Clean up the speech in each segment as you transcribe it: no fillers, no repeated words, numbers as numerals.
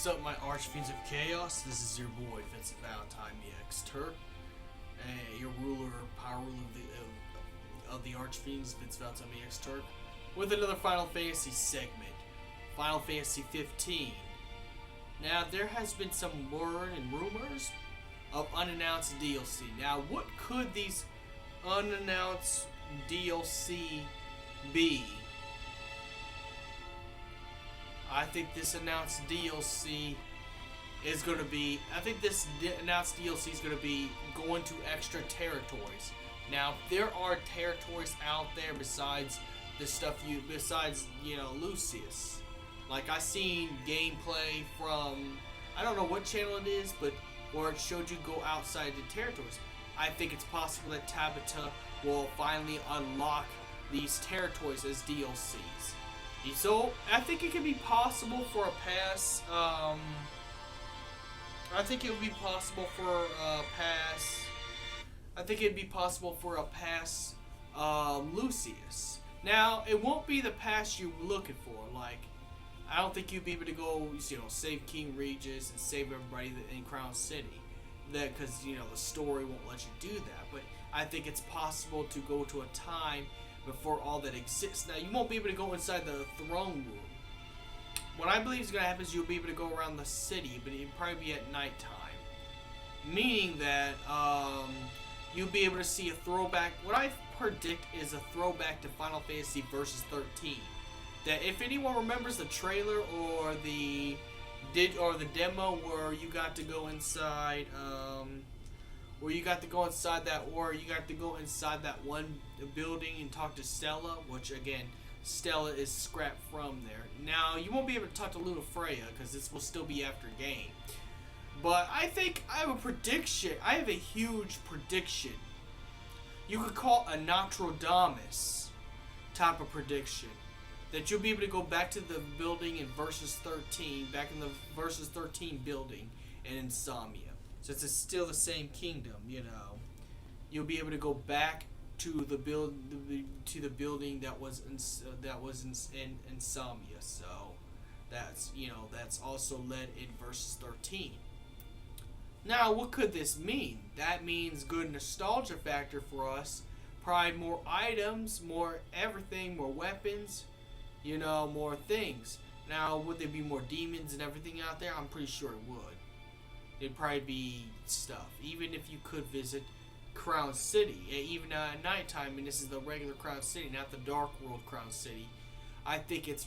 What's up, my Archfiends of Chaos? This is your boy, Vincent Valentine, the X-Turk, your power ruler of the Archfiends, Vince Valentine, the X-Turk, with another Final Fantasy segment, Final Fantasy 15. Now, there has been some word and rumors of unannounced DLC. Now, what could these unannounced DLC be? I think this announced DLC is going to be, going to extra territories. Now, there are territories out there besides the stuff Lucius. Like, I seen gameplay from, I don't know what channel it is, but where it showed you go outside the territories. I think it's possible that Tabata will finally unlock these territories as DLCs. So, I think it could be possible for a pass, Lucius. Now, it won't be the pass you're looking for. Like, I don't think you'd be able to go, save King Regis and save everybody in Crown City. Because, the story won't let you do that. But I think it's possible to go to a time before all that exists. Now, you won't be able to go inside the throne room. What I believe is going to happen is you'll be able to go around the city, but it'll probably be at nighttime. Meaning that you'll be able to see a throwback. What I predict is a throwback to Final Fantasy Versus XIII. That if anyone remembers the trailer or the demo where you got to go inside, that one building and talk to Stella, which again, Stella is scrapped from there. Now, you won't be able to talk to Luna Freya because this will still be after game. But I think I have a prediction. I have a huge prediction. You could call a Nostradamus type of prediction. That you'll be able to go back to the building in Versus 13, back in the Versus 13 building in Insomnia. Since it's still the same kingdom, you'll be able to go back to the building that was in Insomnia. So that's also led in Versus 13. Now, what could this mean? That means good nostalgia factor for us. Probably more items, more everything, more weapons. More things. Now, would there be more demons and everything out there? I'm pretty sure it would. There'd probably be stuff. Even if you could visit Crown City, even at nighttime, and this is the regular Crown City, not the Dark World Crown City, I think it's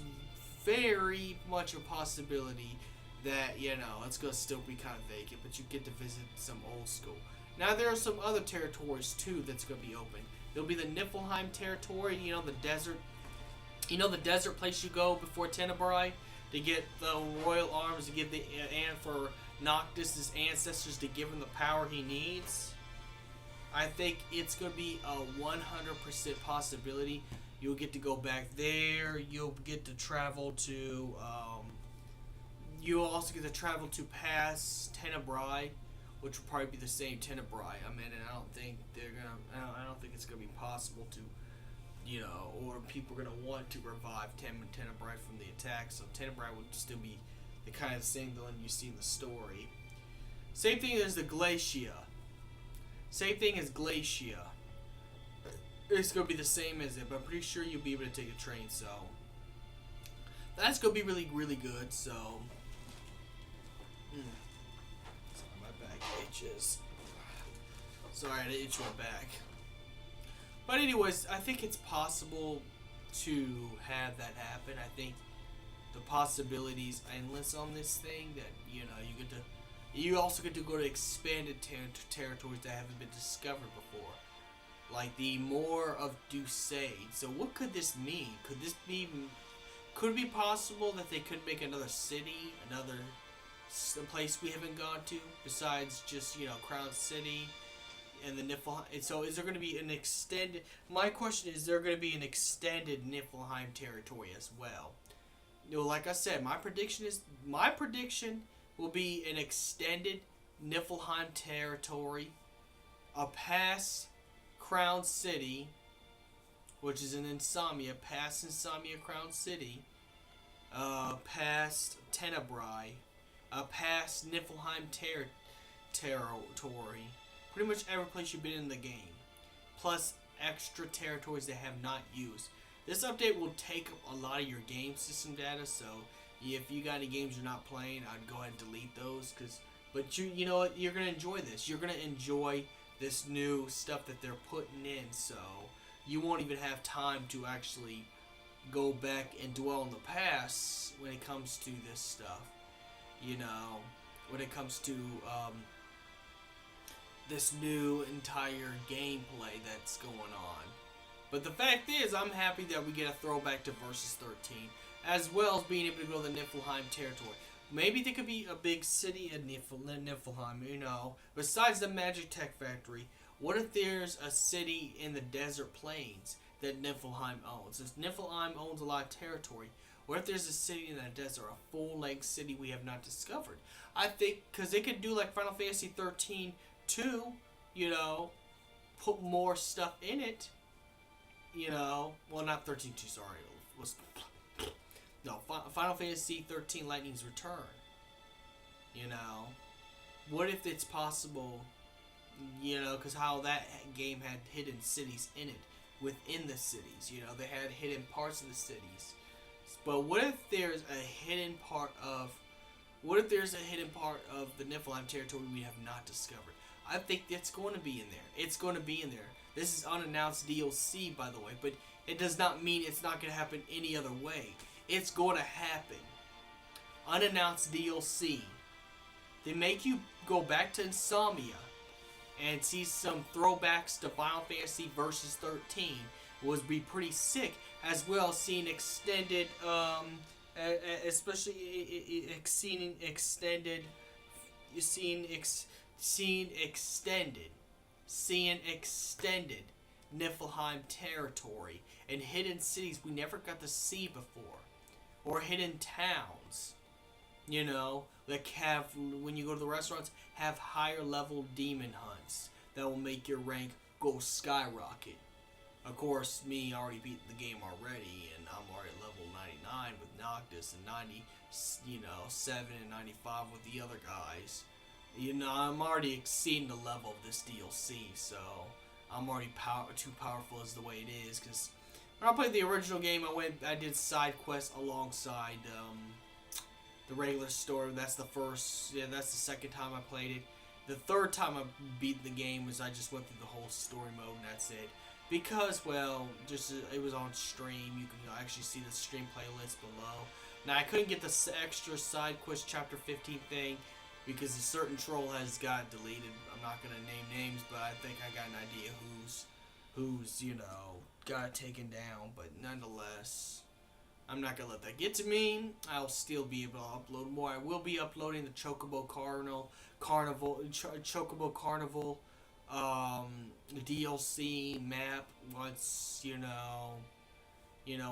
very much a possibility that, it's going to still be kind of vacant, but you get to visit some old school. Now, there are some other territories, too, that's going to be open. There'll be the Niflheim territory, the desert. The desert place you go before Tenebrae to get the royal arms to give for Noctis' ancestors to give him the power he needs. I think it's going to be a 100% possibility. You'll get to go back there. You'll get to travel to. You'll also get to travel to past Tenebrae, which will probably be the same Tenebrae. I mean, I don't think it's gonna be possible to. Or people are going to want to revive Tenebrae from the attack, so Tenebrae would still be the kind of same one you see in the story. Same thing as the Glacia. It's going to be the same as it, but I'm pretty sure you'll be able to take a train, so that's going to be really, really good, so sorry, my back itches. Sorry, I itch my back. But anyways, I think it's possible to have that happen. I think the possibilities endless on this thing. That you also get to go to expanded territories that haven't been discovered before, like the Moor of Dusaid. So what could this mean? Could it be possible that they could make another city, a place we haven't gone to besides just Crown City? And the Niflheim. So, is there going to be an extended? My question is there going to be an extended Niflheim territory as well? Like I said, my prediction will be an extended Niflheim territory, past Crown City, which is in Insomnia, past Insomnia Crown City, past Tenebrae, past Niflheim territory. Pretty much every place you've been in the game. Plus extra territories they have not used. This update will take a lot of your game system data, so if you got any games you're not playing, I'd go ahead and delete those. But you know what? You're going to enjoy this. You're going to enjoy this new stuff that they're putting in, so you won't even have time to actually go back and dwell on the past when it comes to this stuff. You know, when it comes to this new entire gameplay that's going on. But the fact is, I'm happy that we get a throwback to Versus 13, as well as being able to go to the Niflheim territory. Maybe there could be a big city in Niflheim, you know, besides the Magic Tech Factory. What if there's a city in the desert plains that Niflheim owns? Since Niflheim owns a lot of territory, what if there's a city in that desert, a full-length city we have not discovered? I think, because they could do like Final Fantasy 13 2, you know, put more stuff in it, you know. Well, not 13 2, sorry. No, Final Fantasy 13 Lightning's Return. You know, what if it's possible, you know, because how that game had hidden cities in it, within the cities, you know, they had hidden parts of the cities. But what if there's a hidden part of, the Niflheim territory we have not discovered? I think it's going to be in there. It's going to be in there. This is unannounced DLC, by the way, but it does not mean it's not going to happen any other way. It's going to happen. Unannounced DLC. They make you go back to Insomnia and see some throwbacks to Final Fantasy Versus 13. Would be pretty sick, as well as seeing extended, seeing extended Niflheim territory and hidden cities we never got to see before, or hidden towns, you know, that have, when you go to the restaurants, have higher level demon hunts that will make your rank go skyrocket. Of course, me already beat the game already, and I'm already at level 99 with Noctis, and 90, you know, 7 and 95 with the other guys. You know, I'm already exceeding the level of this DLC, so I'm already too powerful as the way it is. Because when I played the original game, I did side quests alongside the regular story. That's the second time I played it. The third time I beat the game was I just went through the whole story mode, and that's it. Because, well, it was on stream. You can actually see the stream playlist below. Now, I couldn't get the extra side quest chapter 15 thing, because a certain troll has got deleted. I'm not gonna name names, but I think I got an idea who's you know, got it taken down. But nonetheless, I'm not gonna let that get to me. I'll still be able to upload more. I will be uploading the Chocobo Carnival DLC map once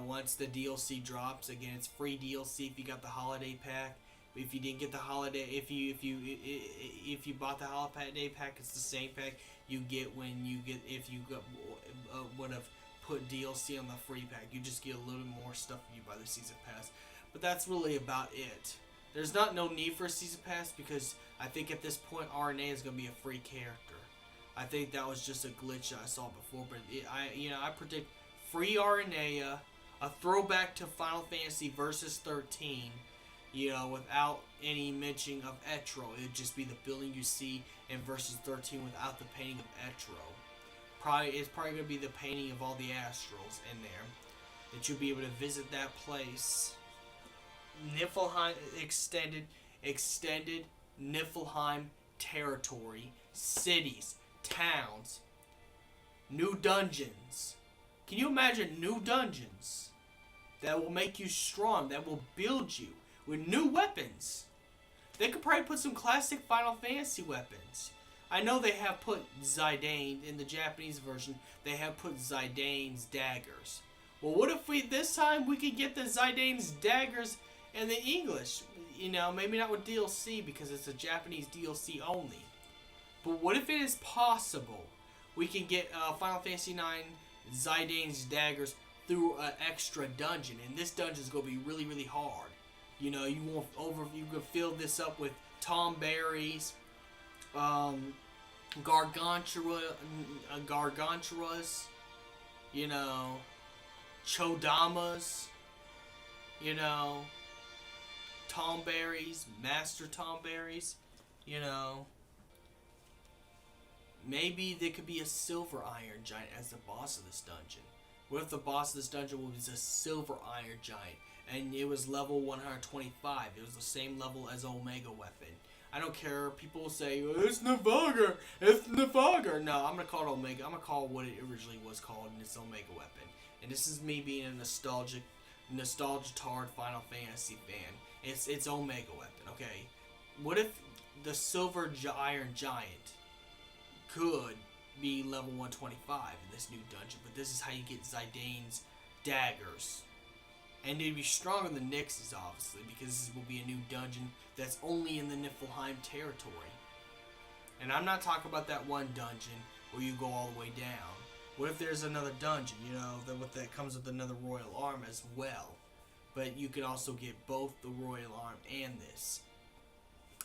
once the DLC drops. Again, it's free DLC if you got the holiday pack. If you didn't get the holiday, if you bought the holiday pack, it's the same pack you get if you would have put DLC on the free pack. You just get a little more stuff if you buy the season pass. But that's really about it. There's no need for a season pass, because I think at this point RNA is gonna be a free character. I think that was just a glitch I saw before, but I predict free RNA, a throwback to Final Fantasy Versus 13. You know, without any mention of Etro. It would just be the building you see in Versus 13 without the painting of Etro. It's probably going to be the painting of all the Astrals in there. That you'll be able to visit that place. Niflheim extended Niflheim territory. Cities. Towns. New dungeons. Can you imagine new dungeons that will make you strong, that will build you with new weapons? They could probably put some classic Final Fantasy weapons. I know they have put Zidane in the Japanese version. They have put Zidane's daggers. Well, what if this time we could get the Zidane's daggers in the English? You know, maybe not with DLC, because it's a Japanese DLC only. But what if it is possible we can get Final Fantasy IX Zidane's daggers through an extra dungeon, and this dungeon is going to be really, really hard. You know, you can fill this up with tomberries, garganturas, you know, chodamas, you know, tomberries, master tomberries, you know. Maybe there could be a silver iron giant as the boss of this dungeon. What if the boss of this dungeon was a silver iron giant and it was level 125? It was the same level as Omega Weapon. I don't care. People say, oh, it's Navagar. It's Navagar. No, I'm going to call it Omega. I'm going to call it what it originally was called, and it's Omega Weapon. And this is me being a nostalgia-tard Final Fantasy fan. It's Omega Weapon, okay? What if the silver iron giant could be level 125 in this new dungeon, but this is how you get Zidane's daggers. And it'd be stronger than Nyx's, obviously, because this will be a new dungeon that's only in the Niflheim territory. And I'm not talking about that one dungeon where you go all the way down. What if there's another dungeon, you know, that comes with another royal arm as well? But you can also get both the royal arm and this.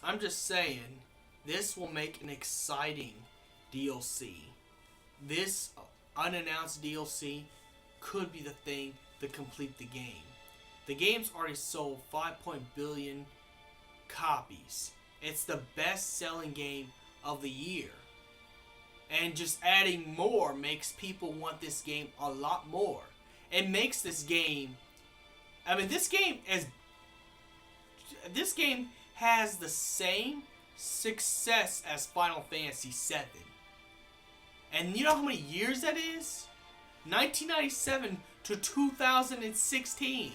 I'm just saying, this will make an exciting DLC. This unannounced DLC could be the thing to complete the game. The game's already sold 5 billion copies. It's the best-selling game of the year. And just adding more makes people want this game a lot more. It makes this game... I mean, this game has the same success as Final Fantasy VII. And you know how many years that is? 1997 to 2016.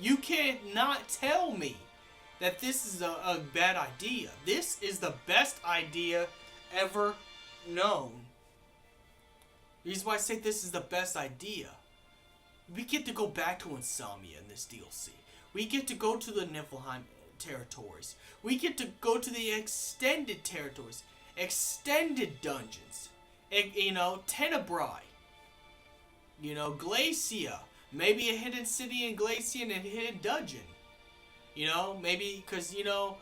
You can't not tell me that this is a bad idea. This is the best idea ever known. The reason why I say this is the best idea. We get to go back to Insomnia in this DLC. We get to go to the Niflheim territories. We get to go to the extended territories. Extended dungeons. You know, Tenebrae. You know, Glacia. Maybe a hidden city in Glacia and a hidden dungeon. You know, maybe because, you know,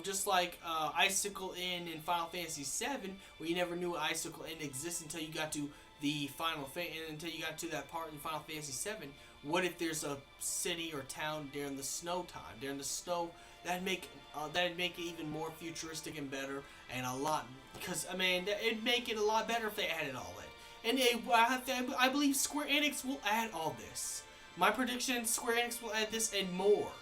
just like Icicle Inn in Final Fantasy VII, where you never knew Icicle Inn existed until you got to until you got to that part in Final Fantasy VII. What if there's a city or town during the snow time? During the snow, that'd make it even more futuristic and better, and a lot. Because I mean, it'd make it a lot better if they added all that. And I believe Square Enix will add all this. My prediction: Square Enix will add this and more.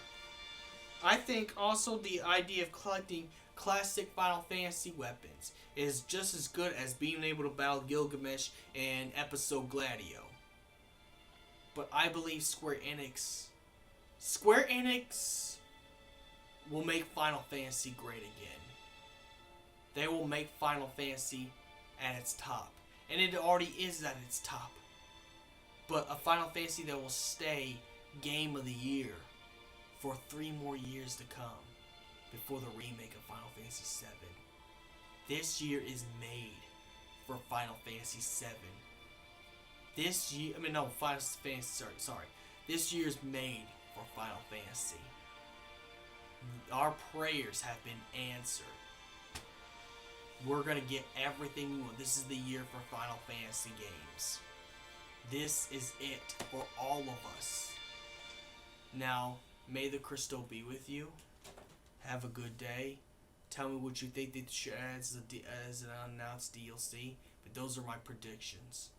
I think also the idea of collecting classic Final Fantasy weapons is just as good as being able to battle Gilgamesh and Episode Gladio. But I believe Square Enix will make Final Fantasy great again. They will make Final Fantasy at its top. And it already is at its top. But a Final Fantasy that will stay Game of the Year for 3 more years to come before the remake of Final Fantasy VII. This year is made for Final Fantasy VII. This year's made for Final Fantasy. Our prayers have been answered. We're gonna get everything we want. This is the year for Final Fantasy games. This is it for all of us. Now, may the crystal be with you. Have a good day. Tell me what you think they should add as an unannounced DLC. But those are my predictions.